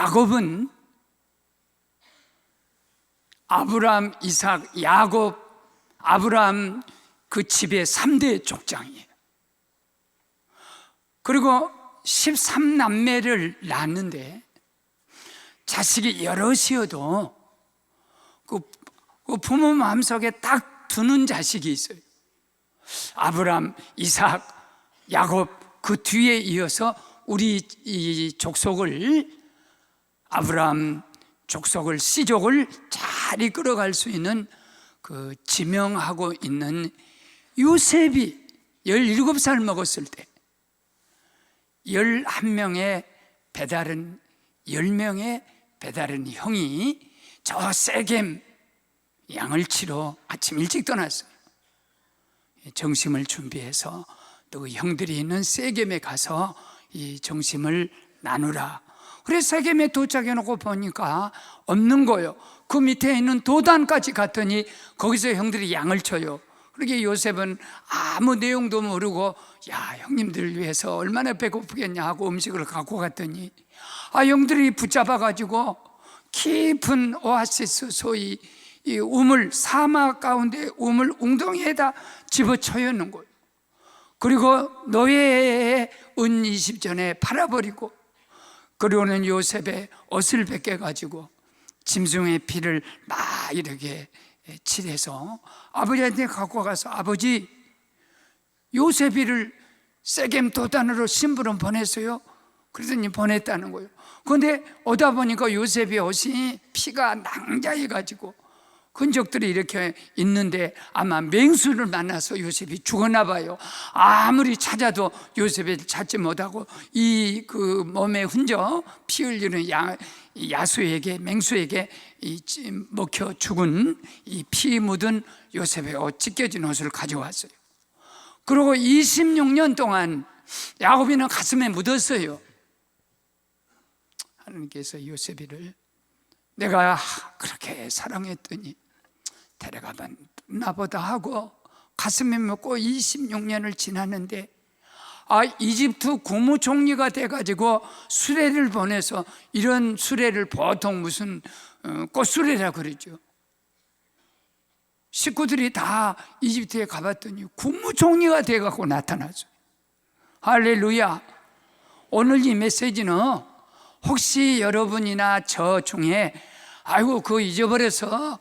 야곱은 아브라함, 이삭, 야곱, 아브라함 그 집의 3대 족장이에요. 그리고 13남매를 낳았는데 자식이 여럿이어도 그 부모 마음속에 딱 두는 자식이 있어요. 아브라함, 이삭, 야곱 그 뒤에 이어서 우리 이 족속을, 아브라함 족속을, 씨족을 잘 이끌어갈 수 있는 그 지명하고 있는 요셉이 17살 먹었을 때 11명의 배다른 10명의 배다른 형이 저 세겜 양을 치러 아침 일찍 떠났어요. 정심을 준비해서 또 형들이 있는 세겜에 가서 이 정심을 나누라. 그래서 세겜에 도착해 놓고 보니까 없는 거예요. 그 밑에 있는 도단까지 갔더니 거기서 형들이 양을 쳐요. 그러게 요셉은 아무 내용도 모르고 야, 형님들을 위해서 얼마나 배고프겠냐 하고 음식을 갖고 갔더니 형들이 붙잡아가지고 깊은 오아시스, 소위 이 우물, 사막 가운데 우물 웅덩이에다 집어쳐여 놓은 거예요. 그리고 노예의 은 20전에 팔아버리고, 그리고는 요셉의 옷을 벗겨가지고 짐승의 피를 막 이렇게 칠해서 아버지한테 갖고 가서 아버지, 요셉이를 세겜 도단으로 심부름 보냈어요. 그러더니 보냈다는 거예요. 그런데 오다 보니까 요셉의 옷이 피가 낭자해가지고 흔적들이 이렇게 있는데 아마 맹수를 만나서 요셉이 죽었나 봐요. 아무리 찾아도 요셉을 찾지 못하고 이 그 몸의 흔적, 피 흘리는 야수에게, 맹수에게 먹혀 죽은 이 피 묻은 요셉의 옷, 찢겨진 옷을 가져왔어요. 그리고 26년 동안 야곱이는 가슴에 묻었어요. 하나님께서 요셉이를 내가 그렇게 사랑했더니 데려가면 나보다 하고 가슴에 묻고 26년을 지났는데 이집트 국무총리가 돼가지고 수레를 보내서, 이런 수레를 보통 무슨 꽃수레라 그러죠. 식구들이 다 이집트에 가봤더니 국무총리가 돼가지고 나타났어요. 할렐루야. 오늘 이 메시지는 혹시 여러분이나 저 중에 아이고 그거 잊어버려서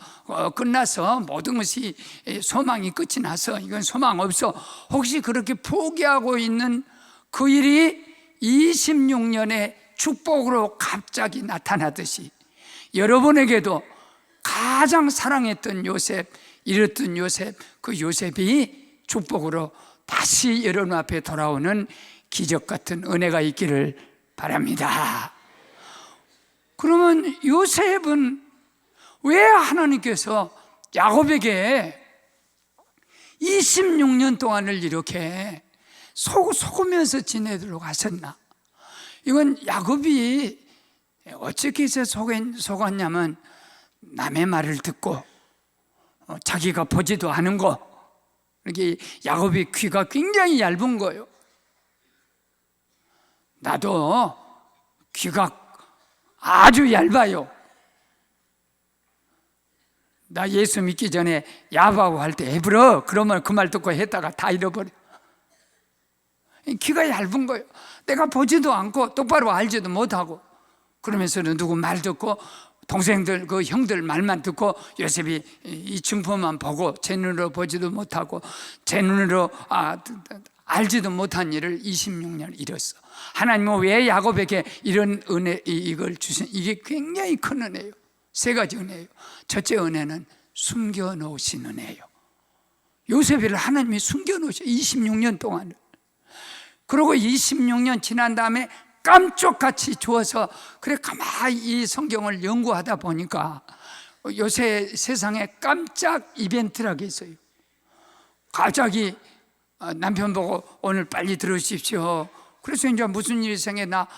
끝나서 모든 것이 소망이 끝이 나서 이건 소망 없어, 혹시 그렇게 포기하고 있는 그 일이 26년의 축복으로 갑자기 나타나듯이 여러분에게도 가장 사랑했던 요셉, 잃었던 요셉, 그 요셉이 축복으로 다시 여러분 앞에 돌아오는 기적 같은 은혜가 있기를 바랍니다. 그러면 요셉은 왜 하나님께서 야곱에게 26년 동안을 이렇게 속으면서 지내도록 하셨나? 이건 야곱이 어떻게 해서 속았냐면 남의 말을 듣고 자기가 보지도 않은 거, 이렇게 야곱이 귀가 굉장히 얇은 거예요. 나도 귀가 아주 얇아요. 나 예수 믿기 전에 야바고 할 때 해불어 그러면 그 말 듣고 했다가 다 잃어버려. 귀가 얇은 거예요. 내가 보지도 않고 똑바로 알지도 못하고, 그러면서는 누구 말 듣고 동생들 그 형들 말만 듣고 요셉이 이 증포만 보고 제 눈으로 보지도 못하고 제 눈으로 알지도 못한 일을 26년 잃었어. 하나님은 왜 야곱에게 이런 은혜, 이걸 주신, 이게 굉장히 큰 은혜예요. 세 가지 은혜예요. 첫째 은혜는 숨겨놓으신 은혜예요. 요셉을 하나님이 숨겨놓으셔 26년 동안. 그리고 26년 지난 다음에 깜짝같이 주어서, 그래 가만히 이 성경을 연구하다 보니까 요새 세상에 깜짝 이벤트라고 있어요. 갑자기 남편 보고 오늘 빨리 들으십시오. 그래서 이제 무슨 일이 생겼나,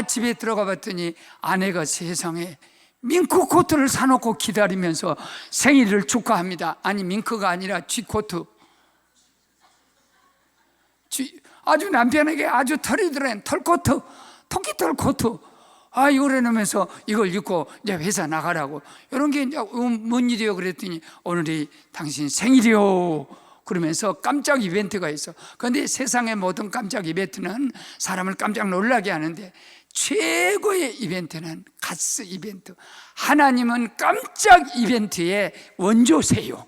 집에 들어가 봤더니 아내가 세상에 밍크 코트를 사놓고 기다리면서 생일을 축하합니다. 아니 밍크가 아니라 쥐코트. 아주 남편에게 아주 털이 들어간 털코트, 토끼털 코트. 이걸 해놓으면서 이걸 입고 이제 회사 나가라고. 이런 게 이제 뭔 일이요? 그랬더니 오늘이 당신 생일이요. 그러면서 깜짝 이벤트가 있어. 그런데 세상의 모든 깜짝 이벤트는 사람을 깜짝 놀라게 하는데 최고의 이벤트는 가스 이벤트. 하나님은 깜짝 이벤트의 원조세요.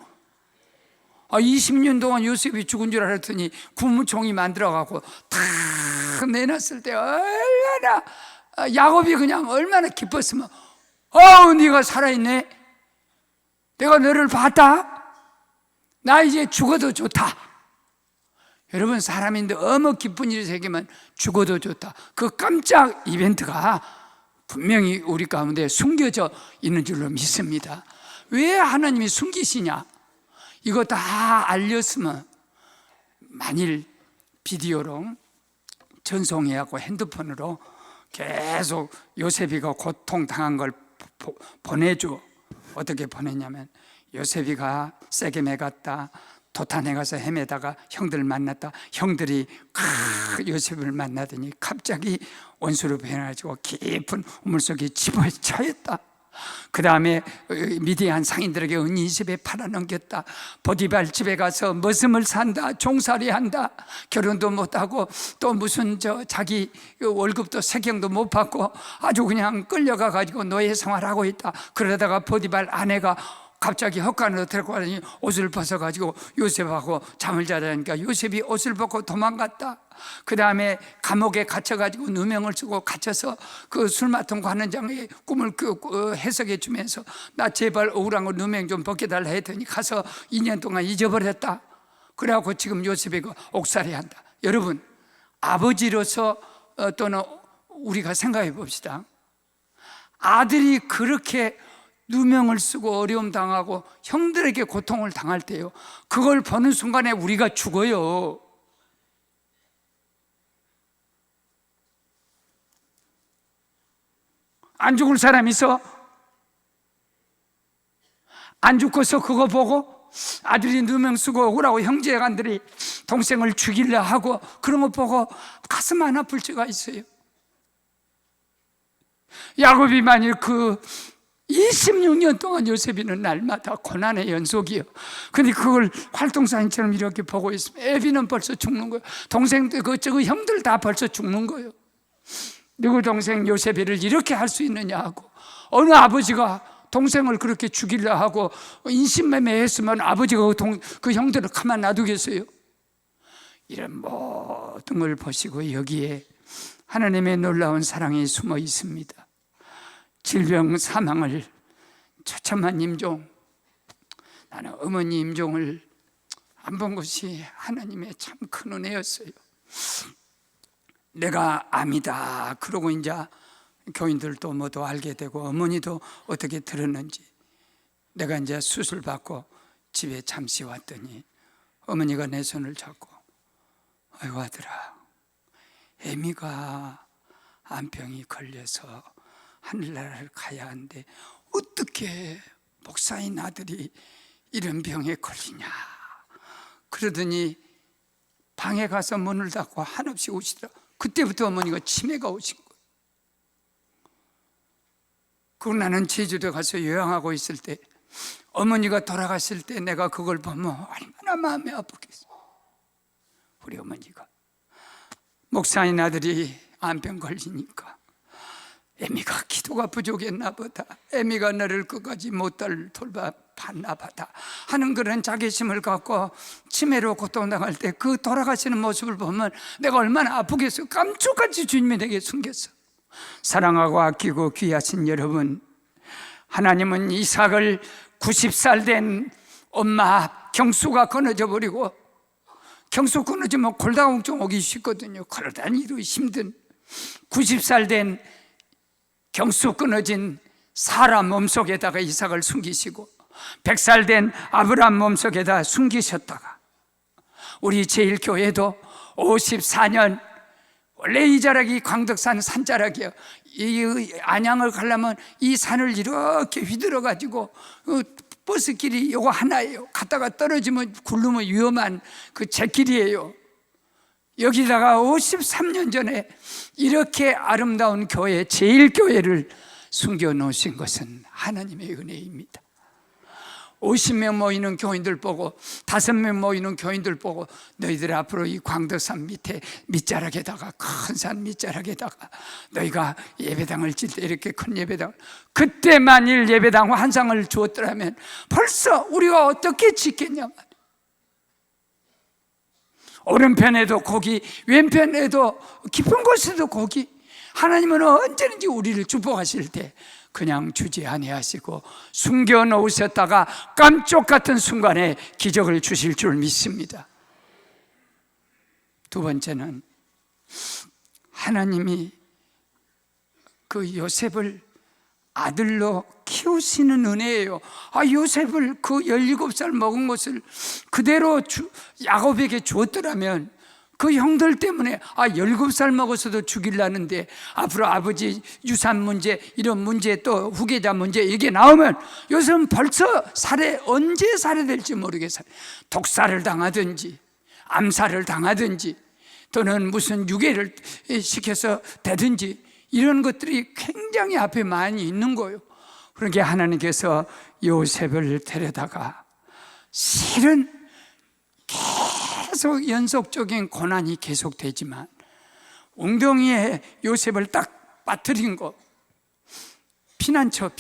20년 동안 요셉이 죽은 줄 알았더니 국무총리 만들어갖고 다 내놨을 때 얼마나 야곱이 그냥 얼마나 기뻤으면, 네가 살아있네. 내가 너를 봤다. 나 이제 죽어도 좋다. 여러분, 사람인데 너무 기쁜 일이 생기면 죽어도 좋다. 그 깜짝 이벤트가 분명히 우리 가운데 숨겨져 있는 줄로 믿습니다. 왜 하나님이 숨기시냐? 이거 다 알렸으면 만일 비디오로 전송해갖고 핸드폰으로 계속 요셉이가 고통당한 걸 보내줘. 어떻게 보냈냐면, 요셉이가 세겜에 갔다, 도탄에 가서 헤매다가 형들을 만났다. 형들이 요셉을 만나더니 갑자기 원수로 변해가지고 깊은 우물 속에 집어쳐였다. 그 다음에 미디안 상인들에게 은이 집에 팔아넘겼다. 보디발 집에 가서 머슴을 산다, 종살이 한다. 결혼도 못하고 또 무슨 자기 월급도 세경도 못 받고 아주 그냥 끌려가 가지고 노예 생활하고 있다. 그러다가 보디발 아내가 갑자기 헛간으로 데리고 가더니 옷을 벗어가지고 요셉하고 잠을 자자니까 요셉이 옷을 벗고 도망갔다. 그 다음에 감옥에 갇혀가지고 누명을 쓰고 갇혀서 그 술 맡은 관원장의 꿈을 해석해 주면서 나 제발 억울한 거 누명 좀 벗겨달라 했더니 가서 2년 동안 잊어버렸다. 그래갖고 지금 요셉이 옥살이 한다. 여러분, 아버지로서 또는 우리가 생각해 봅시다. 아들이 그렇게 누명을 쓰고 어려움 당하고 형들에게 고통을 당할 때요, 그걸 보는 순간에 우리가 죽어요. 안 죽을 사람 있어? 안 죽고서 그거 보고 아들이 누명 쓰고 억울하고 형제간들이 동생을 죽이려 하고 그런 거 보고 가슴 안 아플 수가 있어요. 야곱이 만일 26년 동안 요셉이는 날마다 고난의 연속이요. 근데 그걸 활동사인처럼 이렇게 보고 있으면 애비는 벌써 죽는 거예요. 동생들, 그 형들 다 벌써 죽는 거예요. 누구 동생 요셉이를 이렇게 할 수 있느냐 하고, 어느 아버지가 동생을 그렇게 죽이려 하고 인신매매했으면 아버지가 그 형들을 가만 놔두겠어요? 이런 모든 걸 보시고 여기에 하나님의 놀라운 사랑이 숨어 있습니다. 질병 사망을 처참한 임종, 나는 어머니 임종을 안 본 것이 하나님의 참 큰 은혜였어요. 내가 암이다 그러고 이제 교인들도 모두 알게 되고 어머니도 어떻게 들었는지, 내가 이제 수술 받고 집에 잠시 왔더니 어머니가 내 손을 잡고, 아이고 아들아, 애미가 암병이 걸려서 하늘나라를 가야 하는데 어떻게 목사인 아들이 이런 병에 걸리냐. 그러더니 방에 가서 문을 닫고 한없이 우시더라. 그때부터 어머니가 치매가 오신 거예요. 그리고 나는 제주도에 가서 요양하고 있을 때 어머니가 돌아갔을 때 내가 그걸 보면 얼마나 마음이 아프겠어. 우리 어머니가 목사인 아들이 암병 걸리니까 애미가 기도가 부족했나 보다, 애미가 너를 끝까지 못 돌봤나 보다 하는 그런 자괴심을 갖고 치매로 고통당할 때 그 돌아가시는 모습을 보면 내가 얼마나 아프겠어요. 깜짝같이 주님이 내게 숨겼어. 사랑하고 아끼고 귀하신 여러분, 하나님은 이삭을 90살 된 엄마 경수가 끊어져 버리고, 경수 끊어지면 골다공증 오기 쉽거든요. 걸어다니기도 힘든 90살 된 경수 끊어진 사라 몸속에다가 이삭을 숨기시고 100살 된 아브라함 몸속에다 숨기셨다가, 우리 제일교회도 54년, 원래 이 자락이 광덕산 산자락이에요. 이 안양을 가려면 이 산을 이렇게 휘들어 가지고 버스길이 요거 하나예요. 갔다가 떨어지면 굴르면 위험한 그 제길이에요. 여기다가 53년 전에 이렇게 아름다운 교회, 제1교회를 숨겨 놓으신 것은 하나님의 은혜입니다. 50명 모이는 교인들 보고, 5명 모이는 교인들 보고, 너희들 앞으로 이 광덕산 밑에 밑자락에다가, 큰 산 밑자락에다가 너희가 예배당을 질 때 이렇게 큰 예배당, 그때 만일 예배당 환상을 주었더라면 벌써 우리가 어떻게 짓겠냐 말이야. 오른편에도 고기, 왼편에도 깊은 곳에도 고기. 하나님은 언제든지 우리를 축복하실 때 그냥 주지 아니하시고 숨겨 놓으셨다가 깜짝 같은 순간에 기적을 주실 줄 믿습니다. 두 번째는 하나님이 그 요셉을 아들로 키우시는 은혜예요. 요셉을 그 17살 먹은 것을 그대로 야곱에게 주었더라면 그 형들 때문에 17살 먹어서도 죽이려는데 앞으로 아버지 유산 문제, 이런 문제, 또 후계자 문제 이게 나오면 요새는 벌써 언제 살해될지 모르겠어요. 독살을 당하든지 암살을 당하든지 또는 무슨 유괴를 시켜서 되든지 이런 것들이 굉장히 앞에 많이 있는 거예요. 그러니까 하나님께서 요셉을 데려다가 실은 계속 연속적인 고난이 계속되지만 웅덩이에 요셉을 딱 빠뜨린 거, 피난처.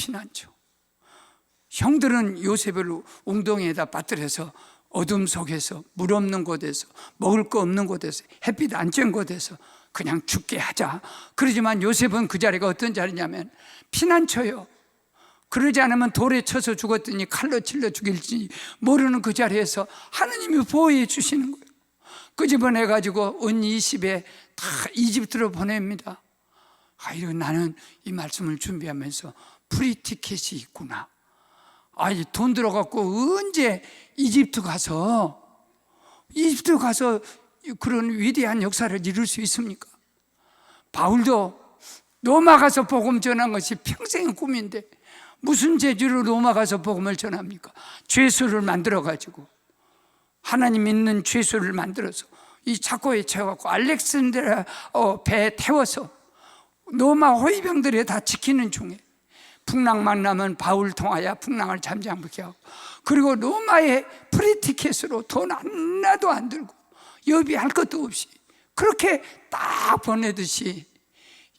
형들은 요셉을 웅덩이에다 빠뜨려서 어둠 속에서, 물 없는 곳에서, 먹을 거 없는 곳에서, 햇빛 안 쬐는 곳에서 그냥 죽게 하자. 그러지만 요셉은 그 자리가 어떤 자리냐면 피난처요. 그러지 않으면 돌에 쳐서 죽었더니 칼로 찔러 죽일지 모르는 그 자리에서 하나님이 보호해 주시는 거예요. 끄집어내가지고 은 20에 다 이집트로 보냅니다. 이거 나는 이 말씀을 준비하면서 프리티켓이 있구나. 돈 들어갖고 언제 이집트 가서 그런 위대한 역사를 이룰 수 있습니까? 바울도 로마 가서 복음 전한 것이 평생의 꿈인데 무슨 재주로 로마 가서 복음을 전합니까? 죄수를 만들어가지고, 하나님 믿는 죄수를 만들어서 이 착고에 채워갖고 알렉산드리아 배에 태워서 로마 호위병들이 다 지키는 중에 풍랑만 나면 바울 통하여 풍랑을 잠잠케 하고, 그리고 로마의 프리티켓으로 돈 하나도 안 들고 여비할 것도 없이 그렇게 딱 보내듯이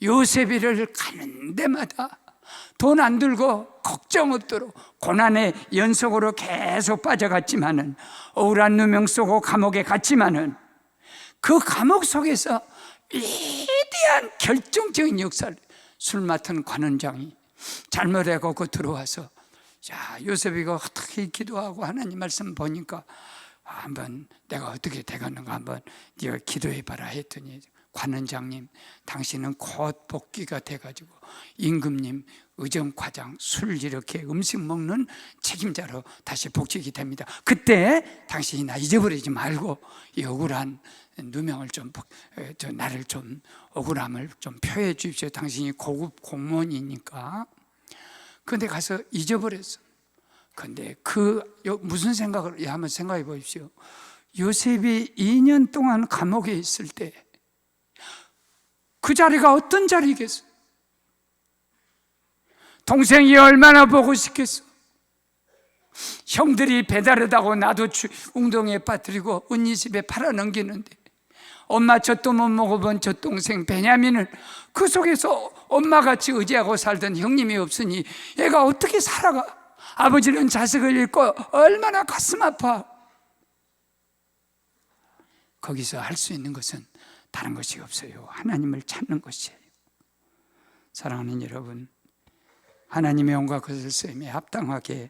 요셉이를 가는 데마다 돈 안 들고 걱정 없도록 고난의 연속으로 계속 빠져갔지만은, 억울한 누명 쏘고 감옥에 갔지만은 그 감옥 속에서 위대한 결정적인 역사를 술 맡은 관원장이 잘못해갖고 들어와서, 요셉이가 어떻게 기도하고 하나님 말씀 보니까 한번 내가 어떻게 되겠는가 한번 네가 기도해봐라 했더니, 관원장님 당신은 곧 복귀가 돼가지고 임금님 의정과장 술 이렇게 음식 먹는 책임자로 다시 복직이 됩니다. 그때 당신이 나 잊어버리지 말고 이 억울한 누명을 나를 좀 억울함을 좀 표해 주십시오. 당신이 고급 공무원이니까. 근데 가서 잊어버렸어. 근데 무슨 생각을 한번 생각해 보십시오. 요셉이 2년 동안 감옥에 있을 때 그 자리가 어떤 자리겠어? 동생이 얼마나 보고 싶겠어? 형들이 배다르다고 나도 웅덩이에 빠뜨리고 은이집에 팔아넘기는데, 엄마 젖도 못 먹어본 저 동생 베냐민은 그 속에서 엄마같이 의지하고 살던 형님이 없으니 얘가 어떻게 살아가? 아버지는 자식을 잃고 얼마나 가슴 아파. 거기서 할 수 있는 것은 다른 것이 없어요. 하나님을 찾는 것이에요. 사랑하는 여러분, 하나님의 온갖 것을 쓰임에 합당하게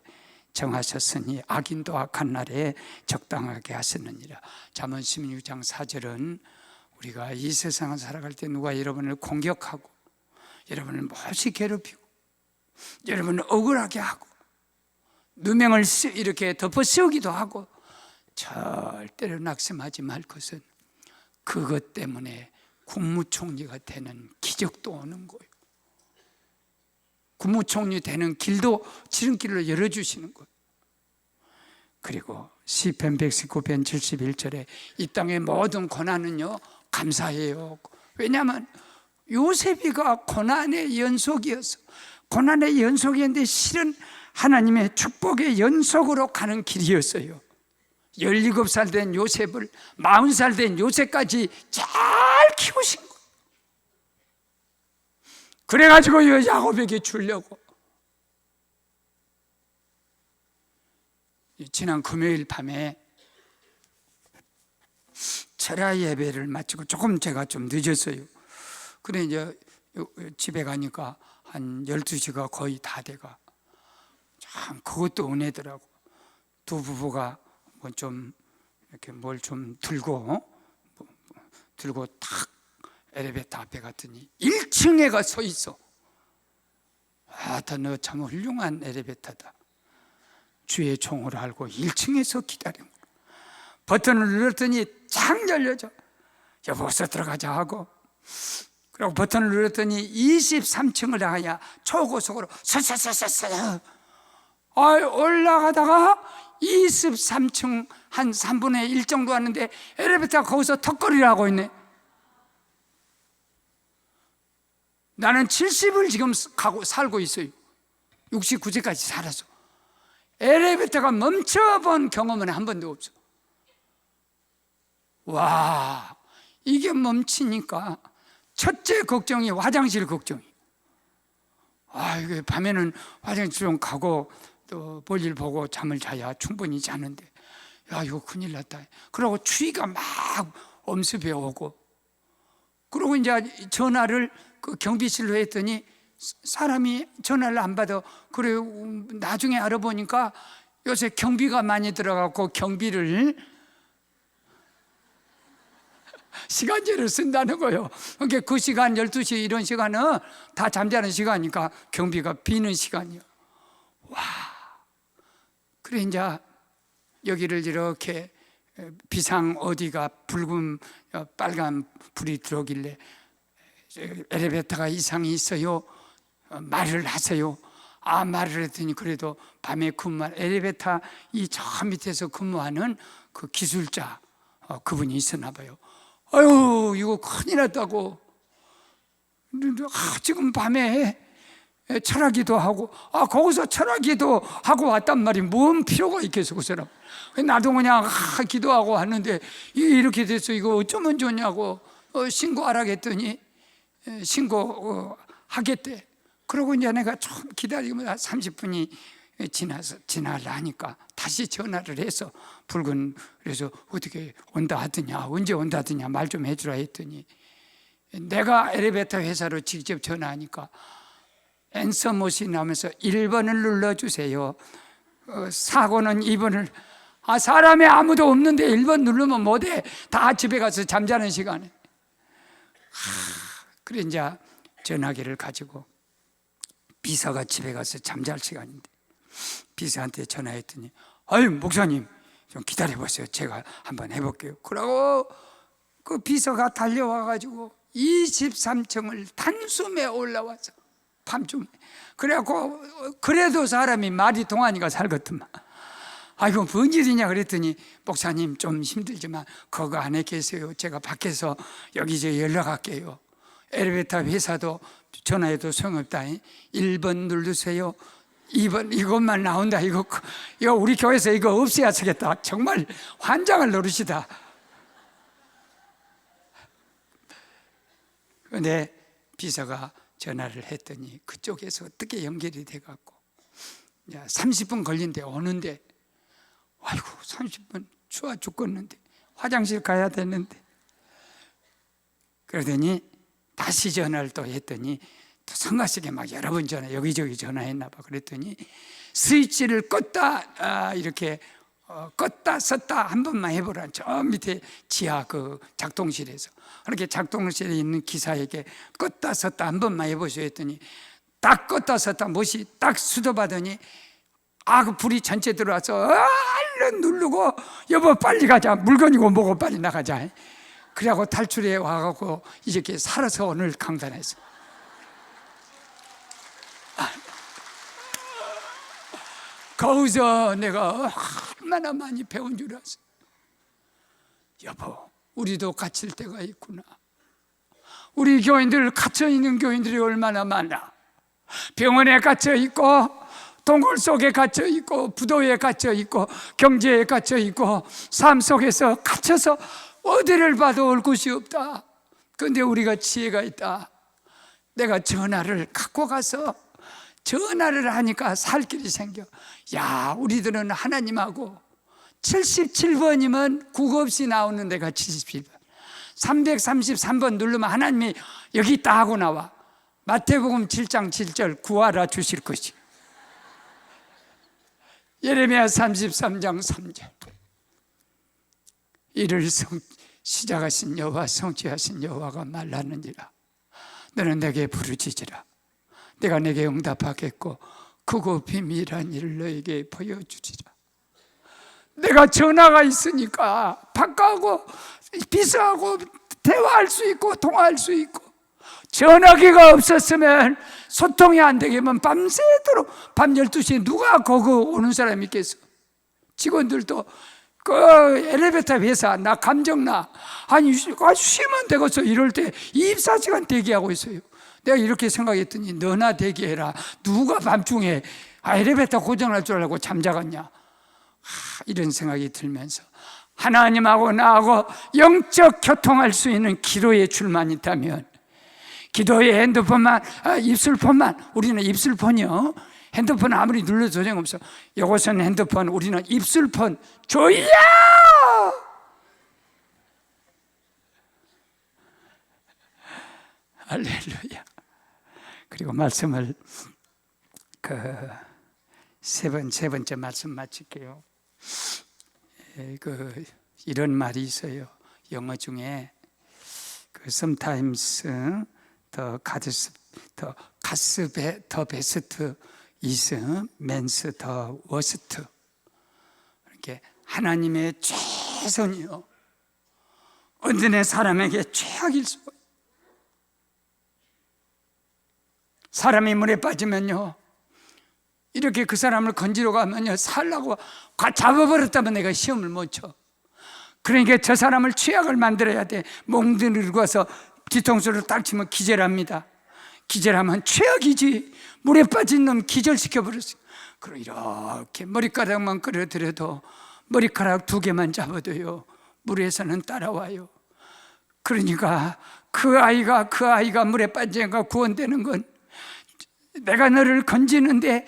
정하셨으니 악인도 악한 날에 적당하게 하셨느니라. 잠언 16장 4절은 우리가 이 세상을 살아갈 때 누가 여러분을 공격하고 여러분을 몹시 괴롭히고 여러분을 억울하게 하고 누명을 이렇게 덮어 씌우기도 하고, 절대로 낙심하지 말 것은 그것 때문에 국무총리가 되는 기적도 오는 거예요. 국무총리 되는 길도 지름길로 열어주시는 거예요. 그리고 시편 119편 71절에 이 땅의 모든 고난은요 감사해요. 왜냐하면 요셉이가 고난의 연속이었어. 고난의 연속이었는데 실은 하나님의 축복의 연속으로 가는 길이었어요. 17살 된 요셉을 40살 된 요셉까지 잘 키우신 거예요. 그래가지고 야곱에게 주려고. 지난 금요일 밤에 철야 예배를 마치고 조금 제가 좀 늦었어요. 그래 이제 집에 가니까 한 12시가 거의 다 돼가. 참 그것도 은혜더라고. 두 부부가 뭐 좀 이렇게 뭘 좀 들고 탁 엘리베이터 앞에 갔더니 1층에 가 서 있어. 너 참 훌륭한 엘리베이터다. 주의 종으로 알고 1층에서 기다린 거야. 버튼을 눌렀더니 창 열려져. 여보 어서 들어가자 하고, 그리고 버튼을 눌렀더니 23층을 향하여 초고속으로 서서서서서 올라가다가 23층 한 3분의 1 정도 왔는데 엘리베이터가 거기서 턱걸이를 하고 있네. 나는 70을 지금 살고 있어요. 69세까지 살았어. 엘리베이터가 멈춰본 경험은 한 번도 없어. 와, 이게 멈추니까 첫째 걱정이 화장실 걱정이. 이게 밤에는 화장실 좀 가고 또 볼일 보고 잠을 자야 충분히 자는데, 이거 큰일 났다. 그러고 추위가 막 엄습해 오고, 그러고 이제 전화를 그 경비실로 했더니 사람이 전화를 안 받아. 그래 나중에 알아보니까 요새 경비가 많이 들어가고 경비를 시간제를 쓴다는 거예요. 그러니까 그 시간 12시 이런 시간은 다 잠자는 시간이니까 경비가 비는 시간이요. 와, 그래 이제 여기를 이렇게 비상 어디가 붉은 빨간 불이 들어오길래 엘리베이터가 이상이 있어요. 말을 하세요. 말을 했더니 그래도 밤에 근무한 엘리베이터 이 저 밑에서 근무하는 그 기술자 그분이 있었나 봐요. 이거 큰일 났다고. 지금 밤에 철학기도 하고 거기서 철학기도 하고 왔단 말이에요. 뭔 필요가 있겠어 그 사람. 나도 그냥 기도하고 왔는데 이렇게 됐어. 이거 어쩌면 좋냐고 신고하라고 했더니 신고하겠대. 그러고 이제 내가 좀 기다리고 30분이 지나려니까 다시 전화를 해서 그래서 어떻게 온다 하더냐, 언제 온다 하더냐 말 좀 해주라 했더니 내가 엘리베이터 회사로 직접 전화하니까 앤서못이 나오면서 1번을 눌러주세요. 사고는 2번을. 사람이 아무도 없는데 1번 누르면 못해. 다 집에 가서 잠자는 시간에. 그래 이제 전화기를 가지고 비서가 집에 가서 잠잘 시간인데 비서한테 전화했더니 목사님 좀 기다려보세요. 제가 한번 해볼게요. 그러고 그 비서가 달려와가지고 23층을 단숨에 올라와서 밤중에. 그래갖고 그래도 사람이 말이 통하니까 살거든만. 이거 뭔 일이냐 그랬더니 목사님 좀 힘들지만 거기 안에 계세요. 제가 밖에서 여기저기 연락할게요. 엘리베이터 회사도 전화해도 소용없다. 1번 누르세요. 2번 이것만 나온다. 이거 우리 교회에서 이거 없애야 되겠다. 정말 환장을 노리시다. 근데 비서가 전화를 했더니 그쪽에서 어떻게 연결이 돼갖고 30분 걸린대. 오는데 30분 추워 죽겠는데 화장실 가야 되는데. 그러더니 다시 전화를 또 했더니 또 성가시게 막 여러 번 여기저기 전화했나 봐. 그랬더니 스위치를 껐다 이렇게 껐다 썼다 한 번만 해보라. 저 밑에 지하 그 작동실에서 그렇게 작동실에 있는 기사에게 껐다 썼다 한 번만 해보세요 했더니 딱 껐다 썼다 못이 딱 수도받으니 그 불이 전체 들어와서 얼른 누르고 여보 빨리 가자. 물건이고 뭐고 빨리 나가자. 그래갖고 탈출해 와갖고 이렇게 살아서 오늘 강단했어. 거기서 내가 얼마나 많이 배운 줄 알았어. 여보, 우리도 갇힐 때가 있구나. 우리 교인들 갇혀있는 교인들이 얼마나 많아. 병원에 갇혀있고, 동굴 속에 갇혀있고, 부도에 갇혀있고, 경제에 갇혀있고, 삶 속에서 갇혀서 어디를 봐도 올 곳이 없다. 그런데 우리가 지혜가 있다. 내가 전화를 갖고 가서 전화를 하니까 살 길이 생겨. 야, 우리들은 하나님하고 77번이면 국어 없이 나오는 데가 77번, 333번 누르면 하나님이 여기 있다 하고 나와. 마태복음 7장 7절 구하라 주실 것이. 예레미야 33장 3절 이를 시작하신 여호와 성취하신 여호와가 말하느니라. 너는 내게 부르짖으라. 내가 내게 응답하겠고 크고 비밀한 일을 너에게 보여주리라. 내가 전화가 있으니까 바꿔하고 비서하고 대화할 수 있고 통화할 수 있고, 전화기가 없었으면 소통이 안 되겠으면 밤새도록 밤 12시에 누가 거기 오는 사람이 있겠어. 직원들도 그 엘리베이터 회사 나 감정나 아니 쉬면 되겠어. 이럴 때 24시간 대기하고 있어요. 내가 이렇게 생각했더니 너나 대기해라. 누가 밤중에 엘리베이터 고장날 줄 알고 잠자갔냐. 이런 생각이 들면서 하나님하고 나하고 영적 교통할 수 있는 기도의 줄만 있다면, 기도의 핸드폰만 입술폰만, 우리는 입술폰이요. 핸드폰 아무리 눌러도 소용 없어. 이것은 핸드폰, 우리는 입술폰. 주야! 할렐루야. 그리고 말씀을 세 번째 말씀 마칠게요. 이런 말이 있어요. 영어 중에 sometimes the best is man's the worst. 이렇게 하나님의 최선이요, 언제나 사람에게 최악일 수가. 사람이 물에 빠지면요, 이렇게 그 사람을 건지러 가면요, 살라고 잡아버렸다면 내가 시험을 못 쳐. 그러니까 저 사람을 최악을 만들어야 돼. 몽둥이를 가서 뒤통수를 딱 치면 기절합니다. 기절하면 최악이지. 물에 빠진 놈 기절시켜버렸어요. 그리고 이렇게 머리카락만 끌어들여도, 머리카락 2개만 잡아도요, 물에서는 따라와요. 그러니까 그 아이가 물에 빠지니까 구원되는 건, 내가 너를 건지는데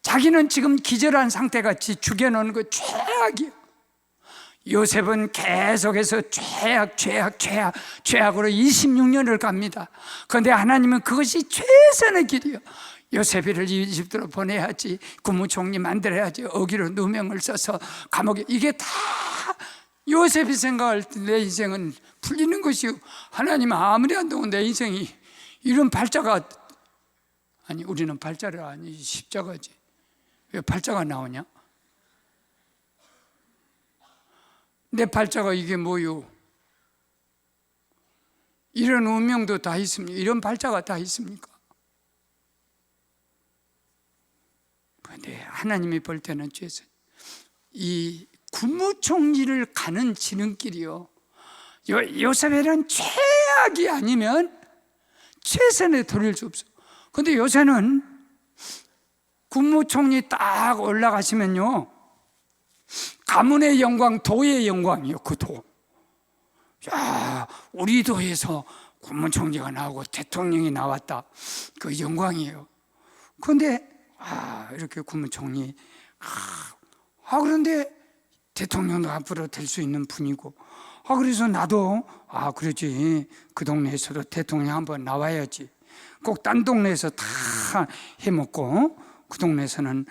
자기는 지금 기절한 상태같이 죽여놓은 거 최악이에요. 요셉은 계속해서 죄악으로 26년을 갑니다. 그런데 하나님은 그것이 최선의 길이에요. 요셉이를 이집트로 보내야지, 국무총리 만들어야지, 어기로 누명을 써서 감옥에, 이게 다 요셉이 생각할 때 내 인생은 풀리는 것이요, 하나님 아무리 안 되고 내 인생이 이런 발자가, 아니 우리는 발자가 아니 십자가지. 왜 발자가 나오냐? 내 발자가 이게 뭐요? 이런 운명도 다 있습니까? 이런 발자가 다 있습니까? 그런데 하나님이 볼 때는 최선. 이 국무총리를 가는 지름길이요, 요셉에는 최악이 아니면 최선에 돌릴 수 없어. 그런데 요새는 국무총리 딱 올라가시면요, 가문의 영광, 도의 영광이요. 그 도. 야, 우리 도에서 국무총리가 나오고 대통령이 나왔다. 그 영광이에요. 그런데 이렇게 국무총리, 그런데 대통령도 앞으로 될 수 있는 분이고, 그래서 나도 그러지, 그 동네에서도 대통령 한번 나와야지. 꼭 딴 동네에서 다 해먹고 그 동네에서는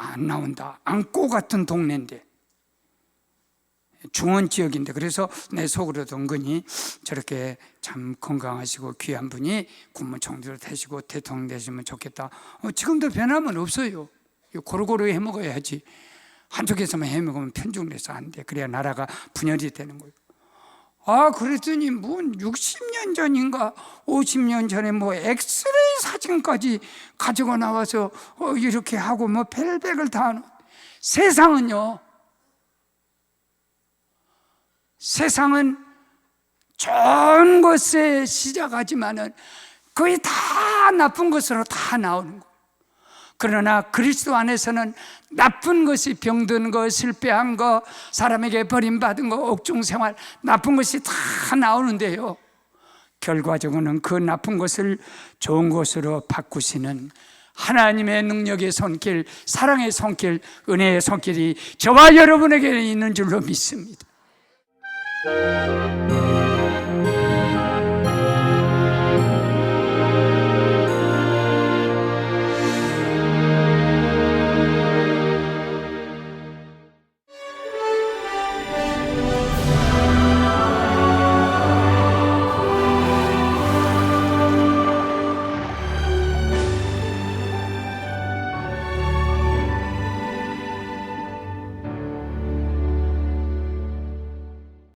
안 나온다. 안고 같은 동네인데, 중원 지역인데, 그래서 내 속으로도 은근히 저렇게 참 건강하시고 귀한 분이 국무총리로 되시고 대통령 되시면 좋겠다. 지금도 변함은 없어요. 고루고루 해먹어야지. 한쪽에서만 해먹으면 편중돼서 안 돼. 그래야 나라가 분열이 되는 거예요. 그랬더니 뭐 60년 전인가 50년 전에 뭐 엑스레이 사진까지 가지고 나와서 이렇게 하고 뭐 별백을 다 하는. 세상은 좋은 것에 시작하지만은 거의 다 나쁜 것으로 다 나오는 거예요. 그러나 그리스도 안에서는 나쁜 것이 병든 거, 실패한 거, 사람에게 버림받은 거, 옥중생활, 나쁜 것이 다 나오는데요, 결과적으로는 그 나쁜 것을 좋은 것으로 바꾸시는 하나님의 능력의 손길, 사랑의 손길, 은혜의 손길이 저와 여러분에게 있는 줄로 믿습니다.